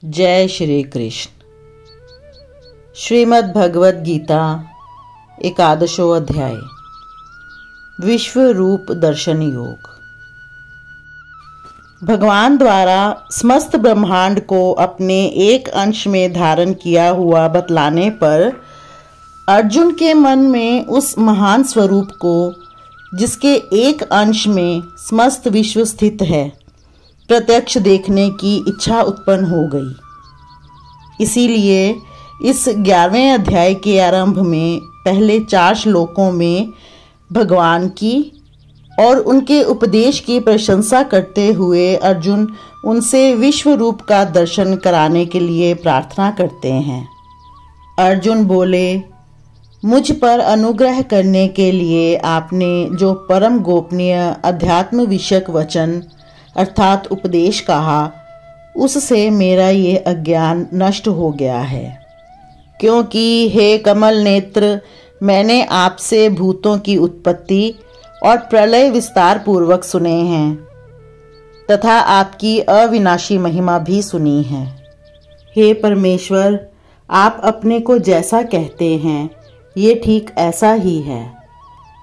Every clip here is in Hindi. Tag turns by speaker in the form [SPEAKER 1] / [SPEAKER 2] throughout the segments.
[SPEAKER 1] जय श्री कृष्ण। श्रीमद् भगवद गीता एकादशो अध्याय विश्व रूप दर्शन योग। भगवान द्वारा समस्त ब्रह्मांड को अपने एक अंश में धारण किया हुआ बतलाने पर अर्जुन के मन में उस महान स्वरूप को, जिसके एक अंश में समस्त विश्व स्थित है, प्रत्यक्ष देखने की इच्छा उत्पन्न हो गई। इसीलिए इस 11वें अध्याय के आरंभ में पहले 4 श्लोकों में भगवान की और उनके उपदेश की प्रशंसा करते हुए अर्जुन उनसे विश्व रूप का दर्शन कराने के लिए प्रार्थना करते हैं। अर्जुन बोले, मुझ पर अनुग्रह करने के लिए आपने जो परम गोपनीय अध्यात्म विषयक वचन अर्थात उपदेश कहा, उससे मेरा ये अज्ञान नष्ट हो गया है। क्योंकि हे कमल नेत्र, मैंने आपसे भूतों की उत्पत्ति और प्रलय विस्तार पूर्वक सुने हैं तथा आपकी अविनाशी महिमा भी सुनी है। हे परमेश्वर, आप अपने को जैसा कहते हैं ये ठीक ऐसा ही है,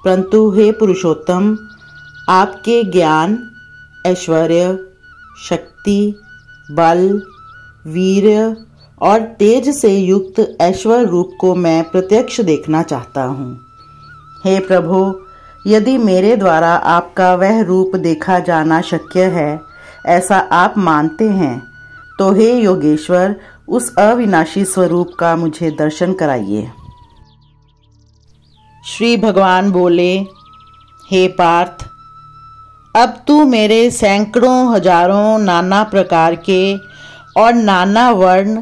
[SPEAKER 1] परंतु हे पुरुषोत्तम, आपके ज्ञान, ऐश्वर्य, शक्ति, बल, वीर्य और तेज से युक्त ऐश्वर्य रूप को मैं प्रत्यक्ष देखना चाहता हूँ। हे प्रभु, यदि मेरे द्वारा आपका वह रूप देखा जाना शक्य है, ऐसा आप मानते हैं, तो हे योगेश्वर, उस अविनाशी स्वरूप का मुझे दर्शन कराइए। श्री भगवान बोले, हे पार्थ, अब तू मेरे सैकड़ों हजारों नाना प्रकार के और नाना वर्ण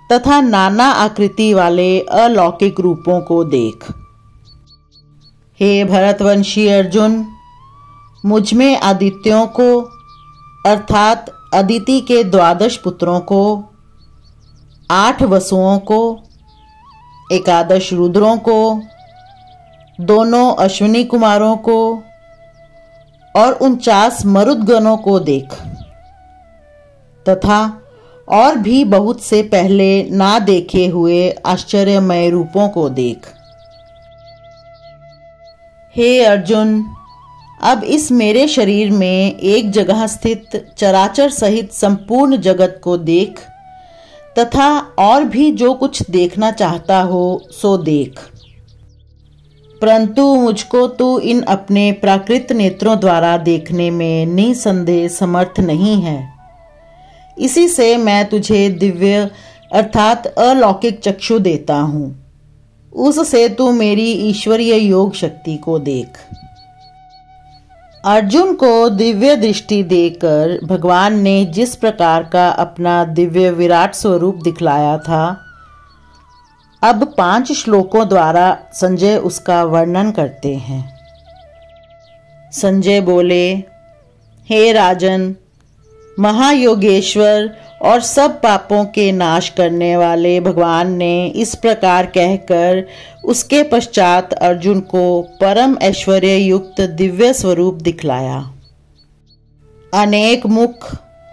[SPEAKER 1] तथा नाना आकृति वाले अलौकिक रूपों को देख। हे भरतवंशी अर्जुन, मुझ में आदित्यों को अर्थात अदिति के 12 पुत्रों को, 8 वसुओं को, 11 रुद्रों को, 2 अश्विनी कुमारों को और 49 मरुदगणों को देख तथा और भी बहुत से पहले ना देखे हुए आश्चर्यमय रूपों को देख। हे अर्जुन, अब इस मेरे शरीर में एक जगह स्थित चराचर सहित संपूर्ण जगत को देख तथा और भी जो कुछ देखना चाहता हो सो देख, परंतु मुझको तू इन अपने प्राकृत नेत्रों द्वारा देखने में निसंदेह समर्थ नहीं है। इसी से मैं तुझे दिव्य अर्थात अलौकिक चक्षु देता हूँ, उससे तू मेरी ईश्वरीय योग शक्ति को देख। अर्जुन को दिव्य दृष्टि देकर भगवान ने जिस प्रकार का अपना दिव्य विराट स्वरूप दिखलाया था, अब 5 श्लोकों द्वारा संजय उसका वर्णन करते हैं। संजय बोले, हे राजन, महायोगेश्वर और सब पापों के नाश करने वाले भगवान ने इस प्रकार कहकर उसके पश्चात अर्जुन को परम ऐश्वर्य युक्त दिव्य स्वरूप दिखलाया। अनेक मुख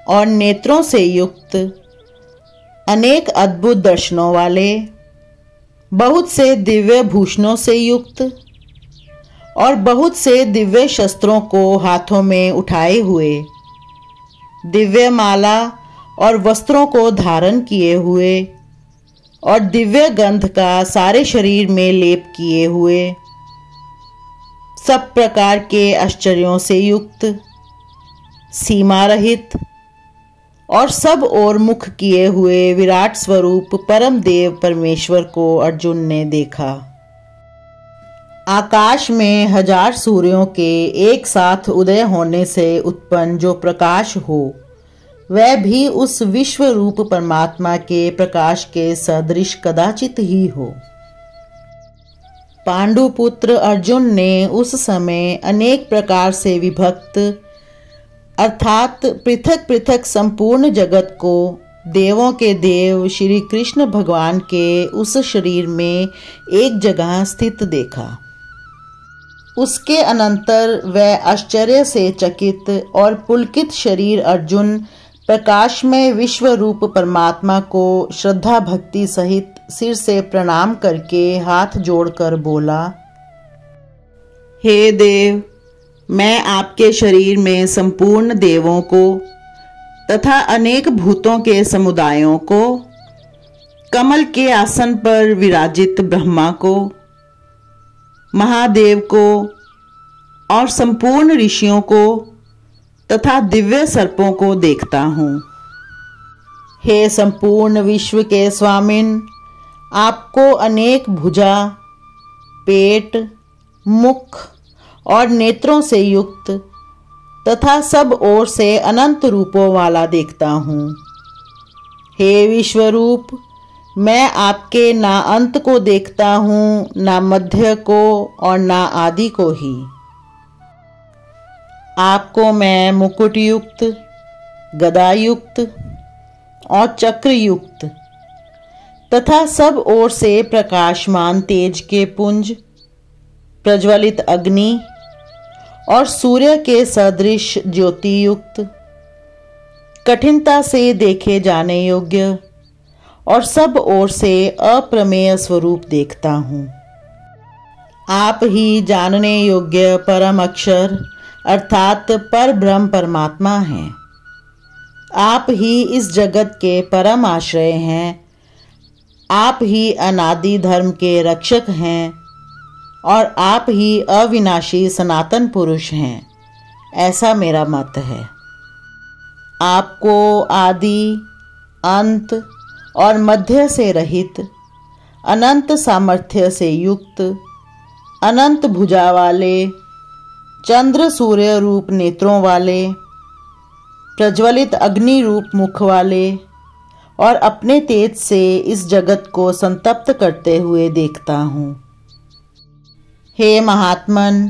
[SPEAKER 1] और नेत्रों से युक्त, अनेक अद्भुत दर्शनों वाले, बहुत से दिव्य भूषणों से युक्त और बहुत से दिव्य शस्त्रों को हाथों में उठाए हुए, दिव्य माला और वस्त्रों को धारण किए हुए और दिव्य गंध का सारे शरीर में लेप किए हुए, सब प्रकार के आश्चर्यों से युक्त, सीमा रहित और सब ओर मुख किए हुए विराट स्वरूप परम देव परमेश्वर को अर्जुन ने देखा। आकाश में 1000 सूर्यों के एक साथ उदय होने से उत्पन्न जो प्रकाश हो, वह भी उस विश्व रूप परमात्मा के प्रकाश के सदृश कदाचित ही हो। पांडुपुत्र अर्जुन ने उस समय अनेक प्रकार से विभक्त अर्थात पृथक पृथक संपूर्ण जगत को देवों के देव श्री कृष्ण भगवान के उस शरीर में एक जगह स्थित देखा। उसके अनंतर वह आश्चर्य से चकित और पुलकित शरीर अर्जुन प्रकाशमय विश्व रूप परमात्मा को श्रद्धा भक्ति सहित सिर से प्रणाम करके हाथ जोड़कर बोला, हे देव, मैं आपके शरीर में संपूर्ण देवों को तथा अनेक भूतों के समुदायों को, कमल के आसन पर विराजित ब्रह्मा को, महादेव को और संपूर्ण ऋषियों को तथा दिव्य सर्पों को देखता हूँ। हे संपूर्ण विश्व के स्वामिन, आपको अनेक भुजा, पेट, मुख और नेत्रों से युक्त तथा सब ओर से अनंत रूपों वाला देखता हूँ। हे विश्वरूप, मैं आपके ना अंत को देखता हूँ, ना मध्य को और ना आदि को ही। आपको मैं मुकुट युक्त, गदा युक्त और चक्र युक्त तथा सब ओर से प्रकाशमान तेज के पुंज, प्रज्वलित अग्नि और सूर्य के सदृश ज्योति युक्त, कठिनता से देखे जाने योग्य और सब ओर से अप्रमेय स्वरूप देखता हूँ। आप ही जानने योग्य परम अक्षर अर्थात पर ब्रह्म परमात्मा हैं। आप ही इस जगत के परम आश्रय हैं। आप ही अनादि धर्म के रक्षक हैं और आप ही अविनाशी सनातन पुरुष हैं, ऐसा मेरा मत है। आपको आदि, अंत और मध्य से रहित, अनंत सामर्थ्य से युक्त, अनंत भुजा वाले, चंद्र सूर्य रूप नेत्रों वाले, प्रज्वलित अग्नि रूप मुख वाले और अपने तेज से इस जगत को संतप्त करते हुए देखता हूँ। हे महात्मन,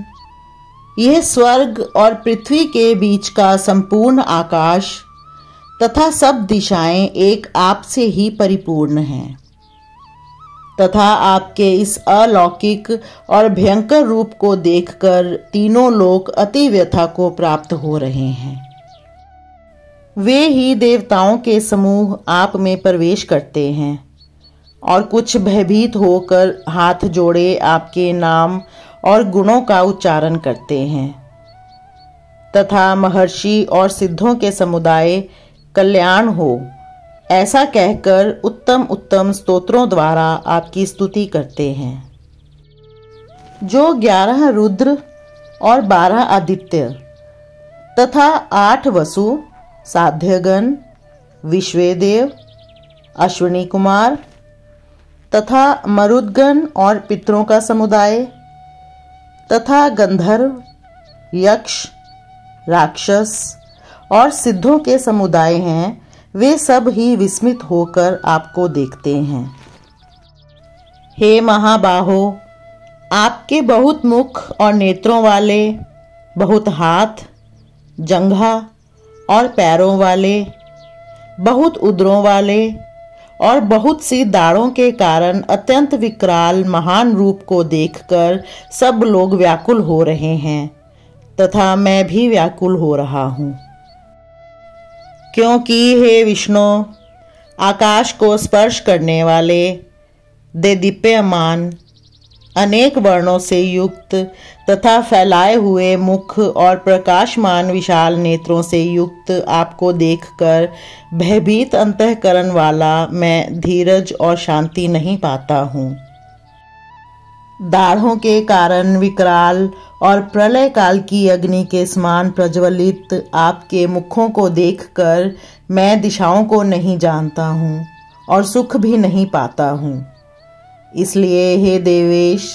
[SPEAKER 1] यह स्वर्ग और पृथ्वी के बीच का संपूर्ण आकाश तथा सब दिशाएं एक आप से ही परिपूर्ण हैं तथा आपके इस अलौकिक और भयंकर रूप को देखकर तीनों लोक अति व्यथा को प्राप्त हो रहे हैं। वे ही देवताओं के समूह आप में प्रवेश करते हैं और कुछ भयभीत होकर हाथ जोड़े आपके नाम और गुणों का उच्चारण करते हैं तथा महर्षि और सिद्धों के समुदाय कल्याण हो ऐसा कहकर उत्तम उत्तम स्तोत्रों द्वारा आपकी स्तुति करते हैं। जो 11 रुद्र और 12 आदित्य तथा 8 वसु, साध्यगण, विश्वेदेव, अश्विनी कुमार तथा मरुदगण और पितरों का समुदाय तथा गंधर्व, यक्ष, राक्षस और सिद्धों के समुदाय हैं, वे सब ही विस्मित होकर आपको देखते हैं। हे महाबाहो, आपके बहुत मुख और नेत्रों वाले, बहुत हाथ, जंघा और पैरों वाले, बहुत उदरों वाले और बहुत सी दाढ़ों के कारण अत्यंत विकराल महान रूप को देखकर सब लोग व्याकुल हो रहे हैं तथा मैं भी व्याकुल हो रहा हूँ। क्योंकि हे विष्णु, आकाश को स्पर्श करने वाले, देदीप्यमान, अनेक वर्णों से युक्त तथा फैलाए हुए मुख और प्रकाशमान विशाल नेत्रों से युक्त आपको देखकर भयभीत अंतःकरण वाला मैं धीरज और शांति नहीं पाता हूँ। दाढ़ों के कारण विकराल और प्रलय काल की अग्नि के समान प्रज्वलित आपके मुखों को देखकर मैं दिशाओं को नहीं जानता हूँ और सुख भी नहीं पाता हूँ। इसलिए हे देवेश,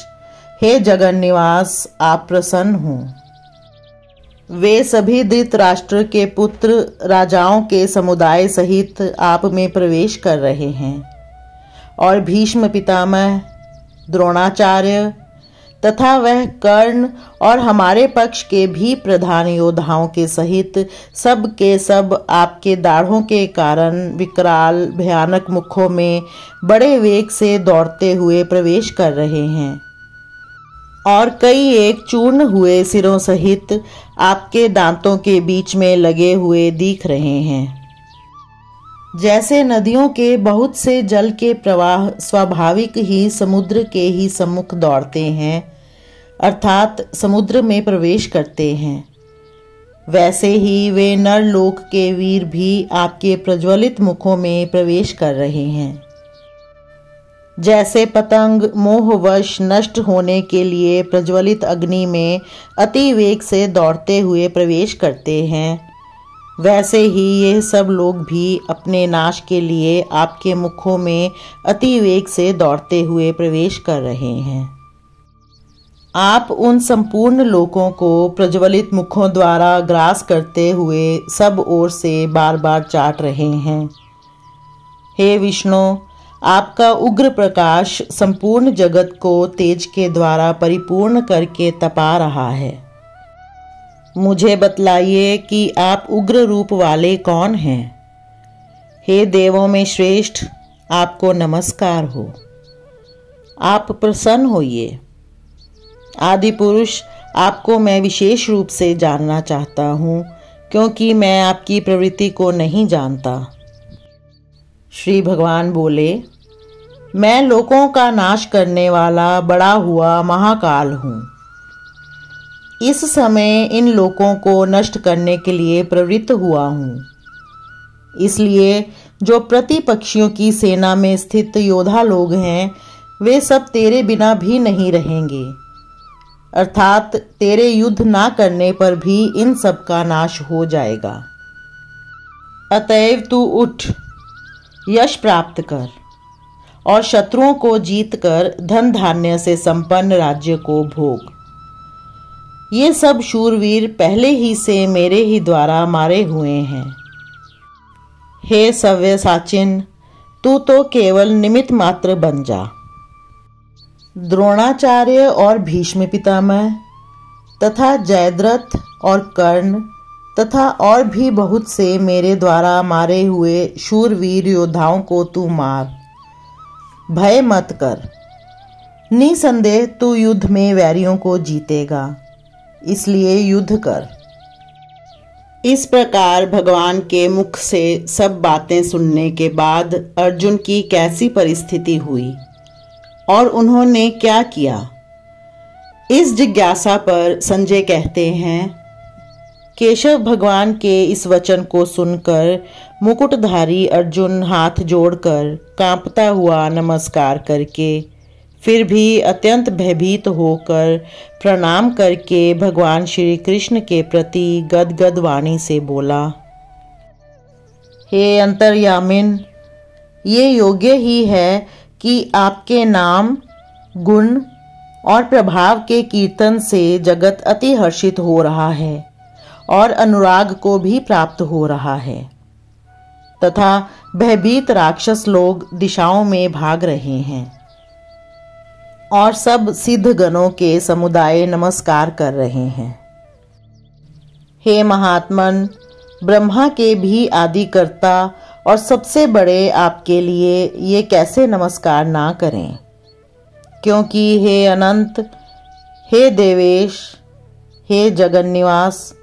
[SPEAKER 1] हे जगन निवास, आप प्रसन्न हो। वे सभी धृतराष्ट्र के पुत्र राजाओं के समुदाय सहित आप में प्रवेश कर रहे हैं और भीष्म पितामह, द्रोणाचार्य तथा वह कर्ण और हमारे पक्ष के भी प्रधान योद्धाओं के सहित सब के सब आपके दाढ़ों के कारण विकराल भयानक मुखों में बड़े वेग से दौड़ते हुए प्रवेश कर रहे हैं और कई एक चूर्ण हुए सिरों सहित आपके दांतों के बीच में लगे हुए दिख रहे हैं। जैसे नदियों के बहुत से जल के प्रवाह स्वाभाविक ही समुद्र के ही सम्मुख दौड़ते हैं, अर्थात समुद्र में प्रवेश करते हैं, वैसे ही वे नरलोक के वीर भी आपके प्रज्वलित मुखों में प्रवेश कर रहे हैं। जैसे पतंग मोहवश नष्ट होने के लिए प्रज्वलित अग्नि में अति वेग से दौड़ते हुए प्रवेश करते हैं, वैसे ही ये सब लोग भी अपने नाश के लिए आपके मुखों में अति वेग से दौड़ते हुए प्रवेश कर रहे हैं। आप उन संपूर्ण लोकों को प्रज्वलित मुखों द्वारा ग्रास करते हुए सब ओर से बार बार चाट रहे हैं। हे विष्णु, आपका उग्र प्रकाश संपूर्ण जगत को तेज के द्वारा परिपूर्ण करके तपा रहा है। मुझे बतलाइए कि आप उग्र रूप वाले कौन हैं? हे देवों में श्रेष्ठ, आपको नमस्कार हो। आप प्रसन्न होइए। आदि पुरुष, आपको मैं विशेष रूप से जानना चाहता हूँ, क्योंकि मैं आपकी प्रवृत्ति को नहीं जानता। श्री भगवान बोले, मैं लोकों का नाश करने वाला बड़ा हुआ महाकाल हूँ। इस समय इन लोकों को नष्ट करने के लिए प्रवृत्त हुआ हूँ। इसलिए जो प्रतिपक्षियों की सेना में स्थित योद्धा लोग हैं, वे सब तेरे बिना भी नहीं रहेंगे, अर्थात तेरे युद्ध ना करने पर भी इन सब का नाश हो जाएगा। अतएव तू उठ, यश प्राप्त कर और शत्रुओं को जीतकर धन धान्य से संपन्न राज्य को भोग। ये सब शूरवीर पहले ही से मेरे ही द्वारा मारे हुए हैं। हे सव्यसाचिन, तू तो केवल निमित्त मात्र बन जा। द्रोणाचार्य और भीष्म पितामह तथा जयद्रथ और कर्ण तथा और भी बहुत से मेरे द्वारा मारे हुए शूरवीर योद्धाओं को तू मार। भय मत कर, निसंदेह तू युद्ध में वैरियों को जीतेगा, इसलिए युद्ध कर। इस प्रकार भगवान के मुख से सब बातें सुनने के बाद अर्जुन की कैसी परिस्थिति हुई और उन्होंने क्या किया, इस जिज्ञासा पर संजय कहते हैं, केशव भगवान के इस वचन को सुनकर मुकुटधारी अर्जुन हाथ जोड़कर कांपता हुआ नमस्कार करके फिर भी अत्यंत भयभीत होकर प्रणाम करके भगवान श्री कृष्ण के प्रति गदगद वाणी से बोला, हे अंतर्यामिन, ये योग्य ही है कि आपके नाम, गुण और प्रभाव के कीर्तन से जगत अति हर्षित हो रहा है और अनुराग को भी प्राप्त हो रहा है, तथा भयभीत राक्षस लोग दिशाओं में भाग रहे हैं और सब सिद्ध गणों के समुदाय नमस्कार कर रहे हैं। हे महात्मन, ब्रह्मा के भी आदिकर्ता और सबसे बड़े आपके लिए ये कैसे नमस्कार ना करें, क्योंकि हे अनंत, हे देवेश, हे जगन्निवास,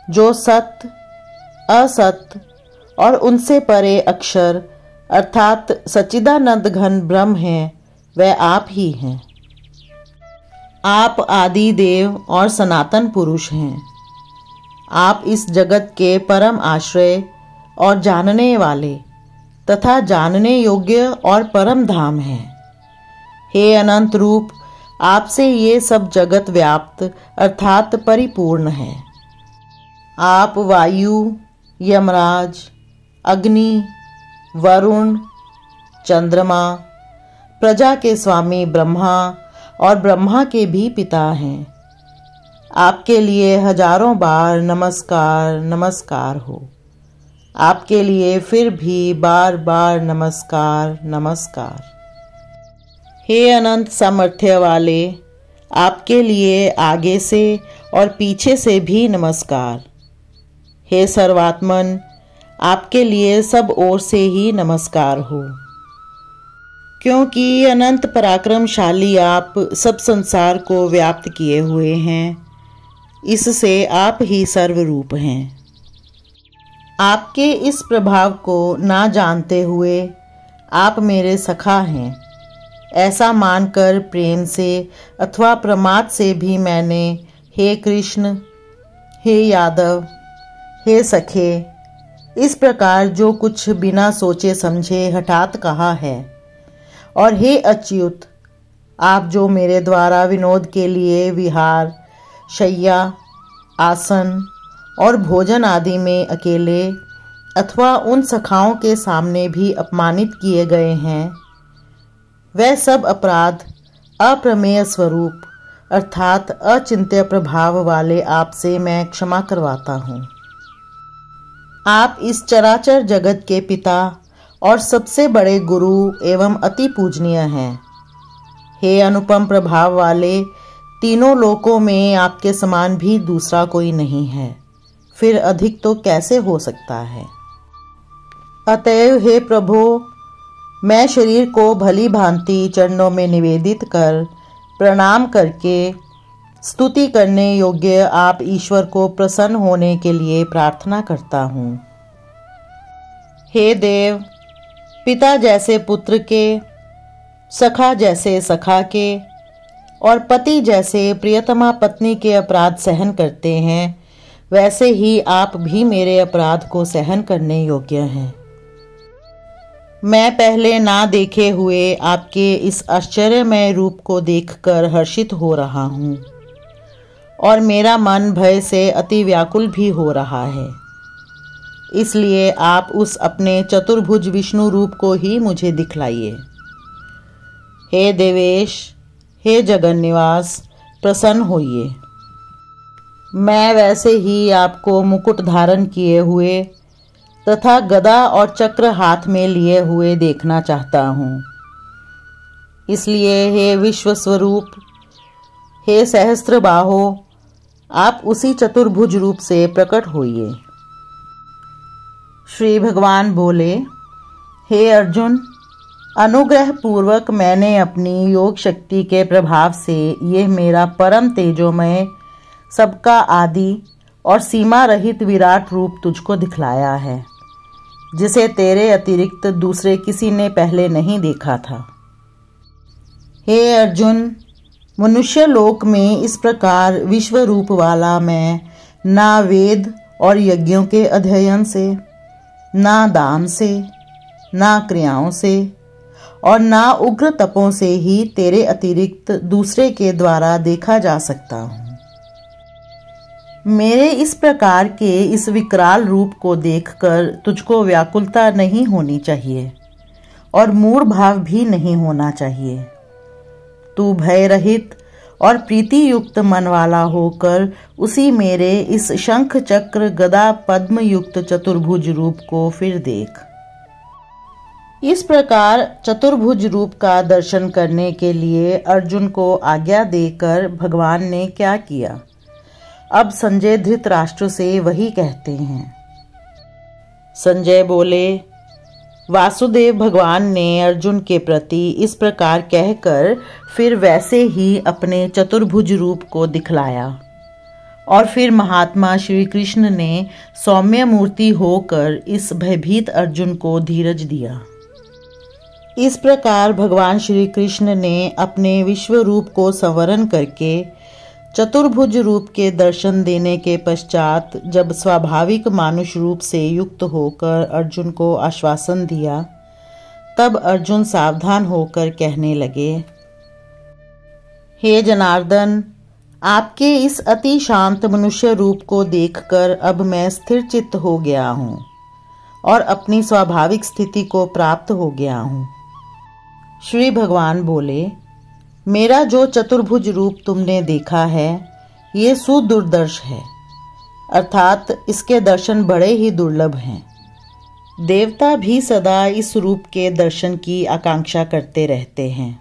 [SPEAKER 1] जो सत्य, असत्य और उनसे परे अक्षर अर्थात सच्चिदानंद घन ब्रह्म हैं, वह आप ही हैं। आप आदि देव और सनातन पुरुष हैं। आप इस जगत के परम आश्रय और जानने वाले तथा जानने योग्य और परम धाम हैं। हे अनंत रूप, आपसे ये सब जगत व्याप्त अर्थात परिपूर्ण है। आप वायु, यमराज, अग्नि, वरुण, चंद्रमा, प्रजा के स्वामी ब्रह्मा और ब्रह्मा के भी पिता हैं। आपके लिए हजारों बार नमस्कार नमस्कार हो। आपके लिए फिर भी बार बार नमस्कार नमस्कार। हे अनंत सामर्थ्य वाले, आपके लिए आगे से और पीछे से भी नमस्कार। हे सर्वात्मन, आपके लिए सब ओर से ही नमस्कार हो, क्योंकि अनंत पराक्रमशाली आप सब संसार को व्याप्त किए हुए हैं। इससे आप ही सर्वरूप हैं। आपके इस प्रभाव को ना जानते हुए आप मेरे सखा हैं, ऐसा मानकर प्रेम से अथवा प्रमाद से भी मैंने हे कृष्ण, हे यादव, हे सखे, इस प्रकार जो कुछ बिना सोचे समझे हठात कहा है। और हे अच्युत, आप जो मेरे द्वारा विनोद के लिए विहार, शय्या, आसन और भोजन आदि में अकेले अथवा उन सखाओं के सामने भी अपमानित किए गए हैं, वह सब अपराध अप्रमेय स्वरूप अर्थात अचिंत्य प्रभाव वाले आपसे मैं क्षमा करवाता हूँ। आप इस चराचर जगत के पिता और सबसे बड़े गुरु एवं अति पूजनीय हैं। हे अनुपम प्रभाव वाले, तीनों लोकों में आपके समान भी दूसरा कोई नहीं है, फिर अधिक तो कैसे हो सकता है। अतएव हे प्रभो, मैं शरीर को भली भांति चरणों में निवेदित कर प्रणाम करके स्तुति करने योग्य आप ईश्वर को प्रसन्न होने के लिए प्रार्थना करता हूँ। हे देव, पिता जैसे पुत्र के, सखा जैसे सखा के और पति जैसे प्रियतमा पत्नी के अपराध सहन करते हैं, वैसे ही आप भी मेरे अपराध को सहन करने योग्य हैं। मैं पहले ना देखे हुए आपके इस आश्चर्यमय रूप को देखकर हर्षित हो रहा हूँ और मेरा मन भय से अति व्याकुल भी हो रहा है। इसलिए आप उस अपने चतुर्भुज विष्णु रूप को ही मुझे दिखलाइए। हे देवेश, हे जगन्निवास, प्रसन्न होइए। मैं वैसे ही आपको मुकुट धारण किए हुए तथा गदा और चक्र हाथ में लिए हुए देखना चाहता हूँ। इसलिए हे विश्व स्वरूप, हे सहस्त्र बाहो, आप उसी चतुर्भुज रूप से प्रकट होइए। श्री भगवान बोले, हे अर्जुन, अनुग्रह पूर्वक मैंने अपनी योग शक्ति के प्रभाव से ये मेरा परम तेजोमय, सबका आदि और सीमा रहित विराट रूप तुझको दिखलाया है, जिसे तेरे अतिरिक्त दूसरे किसी ने पहले नहीं देखा था। हे अर्जुन, मनुष्य लोक में इस प्रकार विश्व रूप वाला मैं ना वेद और यज्ञों के अध्ययन से, ना दान से, ना क्रियाओं से और ना उग्र तपों से ही तेरे अतिरिक्त दूसरे के द्वारा देखा जा सकता हूँ। मेरे इस प्रकार के इस विकराल रूप को देखकर तुझको व्याकुलता नहीं होनी चाहिए और मूढ़ भाव भी नहीं होना चाहिए। तू भय रहित और प्रीति युक्त मन वाला होकर उसी मेरे इस शंख चक्र गदा पद्म युक्त चतुर्भुज रूप को फिर देख। इस प्रकार चतुर्भुज रूप का दर्शन करने के लिए अर्जुन को आज्ञा देकर भगवान ने क्या किया, अब संजय धृतराष्ट्र से वही कहते हैं। संजय बोले, वासुदेव भगवान ने अर्जुन के प्रति इस प्रकार कहकर फिर वैसे ही अपने चतुर्भुज रूप को दिखलाया और फिर महात्मा श्री कृष्ण ने सौम्य मूर्ति होकर इस भयभीत अर्जुन को धीरज दिया। इस प्रकार भगवान श्री कृष्ण ने अपने विश्व रूप को संवरण करके चतुर्भुज रूप के दर्शन देने के पश्चात जब स्वाभाविक मानुष रूप से युक्त होकर अर्जुन को आश्वासन दिया, तब अर्जुन सावधान होकर कहने लगे, हे जनार्दन, आपके इस अति शांत मनुष्य रूप को देखकर अब मैं स्थिर चित्त हो गया हूँ और अपनी स्वाभाविक स्थिति को प्राप्त हो गया हूँ। श्री भगवान बोले, मेरा जो चतुर्भुज रूप तुमने देखा है ये सुदुर्दर्श है, अर्थात इसके दर्शन बड़े ही दुर्लभ हैं। देवता भी सदा इस रूप के दर्शन की आकांक्षा करते रहते हैं।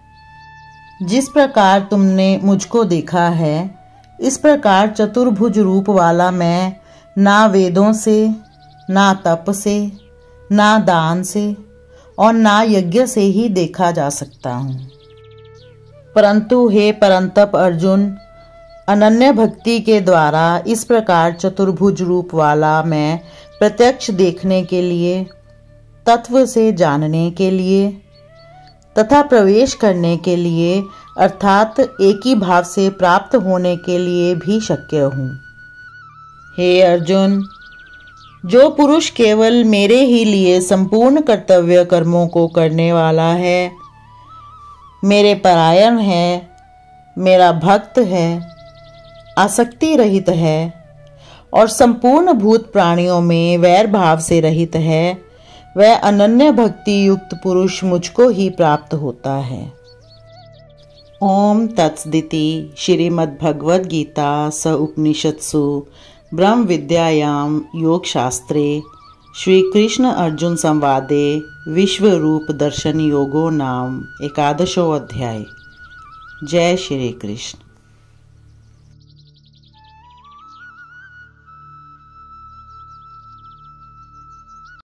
[SPEAKER 1] जिस प्रकार तुमने मुझको देखा है, इस प्रकार चतुर्भुज रूप वाला मैं ना वेदों से, ना तप से, ना दान से और ना यज्ञ से ही देखा जा सकता हूँ। परंतु हे परंतप अर्जुन, अनन्य भक्ति के द्वारा इस प्रकार चतुर्भुज रूप वाला मैं प्रत्यक्ष देखने के लिए, तत्व से जानने के लिए तथा प्रवेश करने के लिए अर्थात एक ही भाव से प्राप्त होने के लिए भी शक्य हूँ। हे अर्जुन, जो पुरुष केवल मेरे ही लिए संपूर्ण कर्तव्य कर्मों को करने वाला है, मेरे परायण है, मेरा भक्त है, आसक्ति रहित है और संपूर्ण भूत प्राणियों में वैर भाव से रहित है, वह अनन्य भक्ति युक्त पुरुष मुझको ही प्राप्त होता है। ओम तत्सदिति। श्रीमद्भगवद गीता स उपनिषत्सु ब्रह्म विद्यायां योग शास्त्रे श्री कृष्ण अर्जुन संवादे विश्व रूप दर्शन योगो नाम 11वां अध्याय। जय श्री कृष्ण।